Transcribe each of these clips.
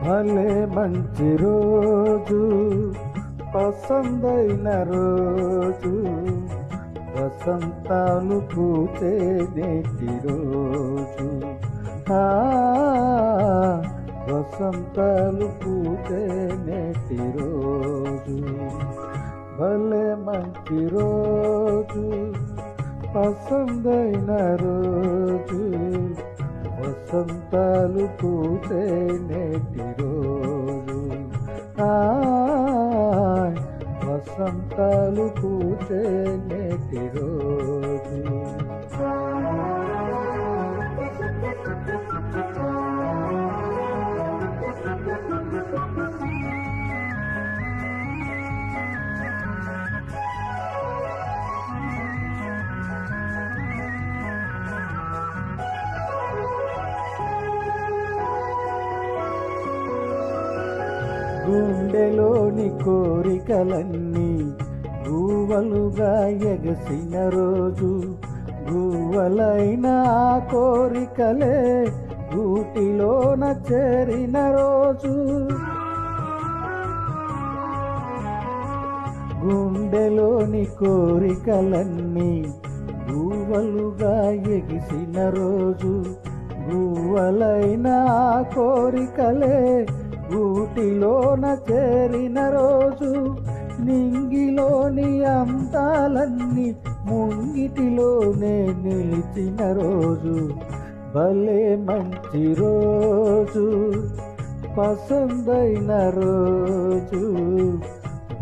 భలే మంచి రోజు, పసందైన రోజు, వసంతాలు పూచే నేటి రోజు. ఆ వసంతాలు పూచే నేటి రోజు. భలే మంచి రోజు, పసందైన రోజు, వసంతాలు పూచే నేటి రోజు. వసంతాలు పూచే నేటి రోజు. గుండెలోని కోరికలన్నీ గువ్వలుగా ఎగసిన రోజు. గువ్వలైన ఆ కోరికలే గూటిలోన చేరిన రోజు. గుండెలోని కోరికలన్నీ గువ్వలుగా ఎగిసిన రోజు. గువ్వలైన ఆ కోరికలే గూటిలోన చేరిన రోజు. నింగిలోని అంతాలన్నీ ముంగిటిలోనే నిలిచిన రోజు. భలే మంచి రోజు, పసందైన రోజు,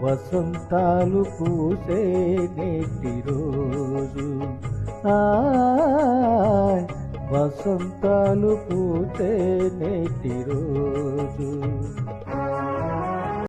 వసంతాలు పూసే నేటి రోజు. వసంతాలు పూసే నేటి రోజు.